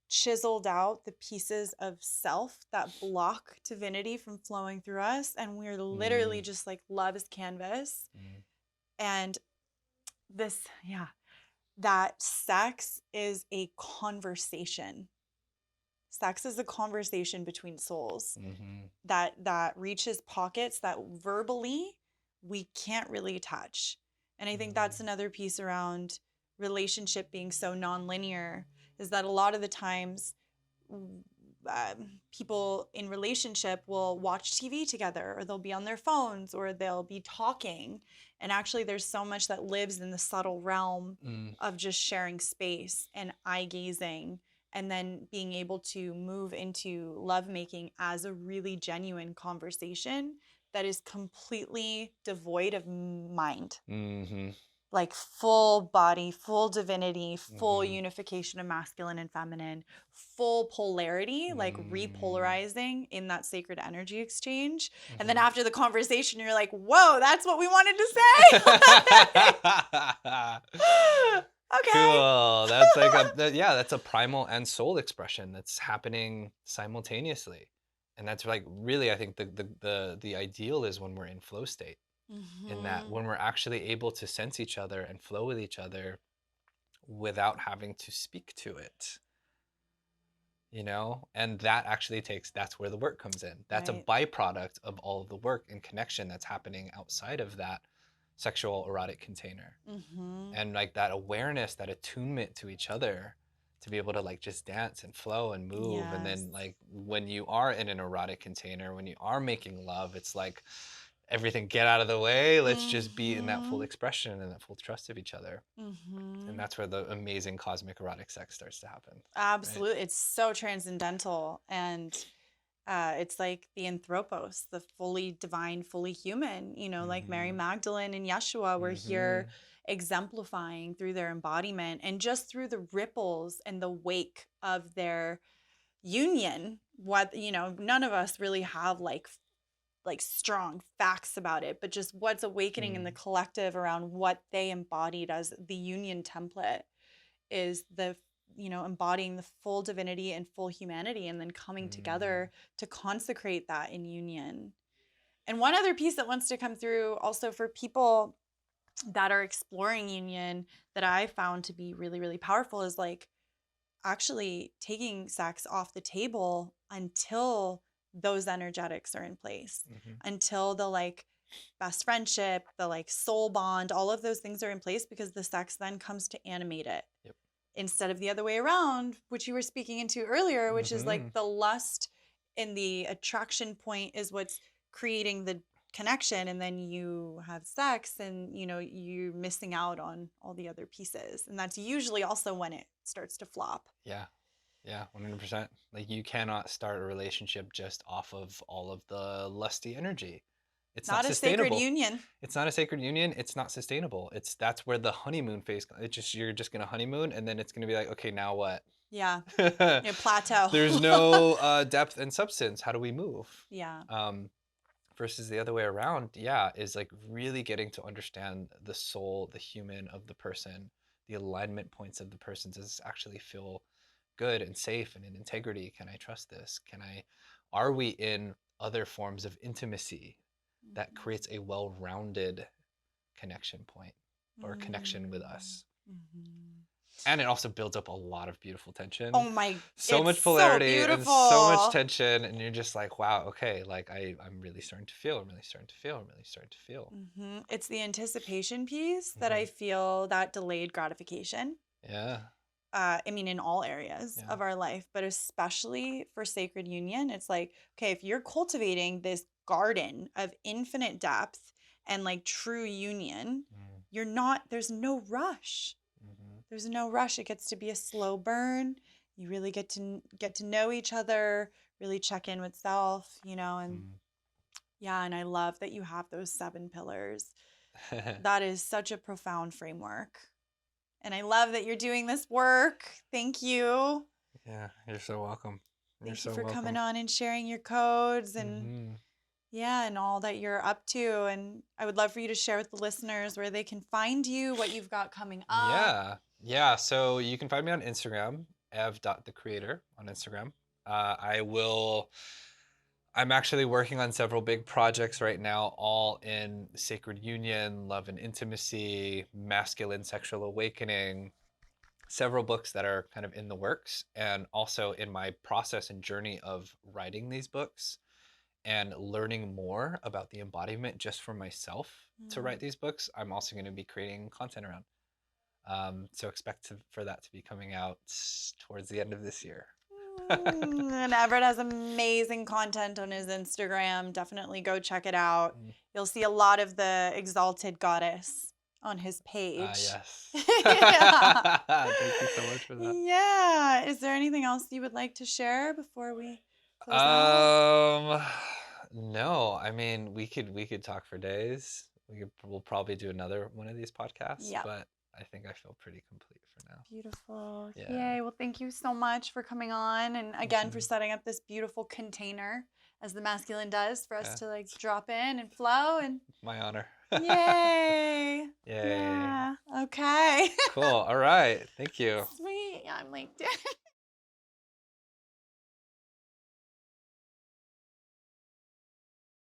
chiseled out the pieces of self that block divinity from flowing through us. And we're literally just like love is canvas. Mm-hmm. And this, yeah, that sex is a conversation. Sex is a conversation between souls Mm-hmm. that reaches pockets that verbally we can't really touch. And I think that's another piece around relationship being so nonlinear, is that a lot of the times people in relationship will watch TV together, or they'll be on their phones, or they'll be talking. And actually, there's so much that lives in the subtle realm Mm, of just sharing space and eye gazing, and then being able to move into lovemaking as a really genuine conversation that is completely devoid of mind, mhm, like full body, full divinity, full mhm, unification of masculine and feminine, full polarity, like mm, repolarizing in that sacred energy exchange. And then mhm. after the conversation, you're like, whoa, that's what we wanted to say. Okay. Cool. That's like yeah, that's a primal and soul expression that's happening simultaneously. And that's like really, I think the ideal is when we're in flow state, in that Mm-hmm. when we're actually able to sense each other and flow with each other without having to speak to it. And that actually that's where the work comes in. That's a Right. byproduct of all of the work and connection that's happening outside of that sexual erotic container. Mm-hmm. And like that awareness, that attunement to each other, to be able to like just dance and flow and move. And Yes. then like when you are in an erotic container, when you are making love, it's like everything get out of the way. Let's just be in that full Mm-hmm. expression and that full trust of each other. And Mm-hmm. that's where the amazing cosmic erotic sex starts to happen, right? Absolutely. It's so transcendental. And it's like the anthropos, the fully divine, fully human, like Mary Mm-hmm. Magdalene and Yeshua were Mm-hmm. here exemplifying through their embodiment and just through the ripples and the wake of their union. None of us really have like strong facts about it, but just what's awakening in the collective around what they embodied as the union template is embodying the full divinity and full humanity and then coming Mm-hmm. together to consecrate that in union. And one other piece that wants to come through also for people that are exploring union that I found to be really, really powerful is like actually taking sex off the table until those energetics are in place, Mm-hmm. until the like best friendship, the like soul bond, all of those things are in place because the sex then comes to animate it Yep. instead of the other way around, which you were speaking into earlier, which is Mm-hmm. like the lust and the attraction point is what's creating the connection. And then you have sex and, you're missing out on all the other pieces. And that's usually also when it starts to flop. Yeah. Yeah, 100%. Like you cannot start a relationship just off of all of the lusty energy. It's not Not a sacred sustainable. union. It's not a sacred union. It's not sustainable. That's where the honeymoon phase. You're just gonna honeymoon, and then it's gonna be like, okay, now what? Yeah. Plateau. There's no depth and substance. How do we move? Yeah. Um, versus the other way around, yeah, is like really getting to understand the soul, the human of the person, the alignment points of the person. Does this actually feel good and safe and in integrity? Can I trust this? Are we in other forms of intimacy that creates a well-rounded connection point or connection with us? Mm-hmm. And it also builds up a lot of beautiful tension, Oh my, so it's much so polarity and so much beautiful. tension, and you're just like, wow, okay, like I'm really starting to feel, I'm really starting to feel, I'm really starting to feel. It's the anticipation piece that Hmm. I feel, that delayed gratification. Yeah, I mean, in all areas yeah. of our life, but especially for sacred union, it's like, okay, if you're cultivating this garden of infinite depth and like true union, there's no rush. Mm-hmm. There's no rush. It gets to be a slow burn. You really get to know each other, really check in with self, and yeah, and I love that you have those 7 pillars. Mm-hmm. That is such a profound framework. And I love that you're doing this work. Thank you. Yeah, you're so welcome. You're Thank you so for coming welcome. on and sharing your codes and Hmm. yeah, and all that you're up to. And I would love for you to share with the listeners where they can find you, what you've got coming up. Yeah, yeah. So you can find me on Instagram, ev.thecreator on Instagram. I will. I'm actually working on several big projects right now, all in sacred union, love and intimacy, masculine sexual awakening, several books that are kind of in the works. And also in my process and journey of writing these books and learning more about the embodiment just for myself to write Mm. these books, I'm also going to be creating content around. So for that to be coming out towards the end of this year. And Everett has amazing content on his Instagram. Definitely go check it out. You'll see a lot of the exalted goddess on his page. Yes. Yeah. Thank you so much for that. Yeah. Is there anything else you would like to share before we close out? Um, no, I mean we could talk for days. We'll probably do another one of these podcasts, Yep. but I think I feel pretty complete for now. Beautiful. Yeah. Yay. Well, thank you so much for coming on and again for Hmm. setting up this beautiful container as the masculine does for us Yeah. to like drop in and flow and My honor. yay. Yay. Yeah. Okay. Cool. All right. Thank you. Sweet. Yeah, I'm like,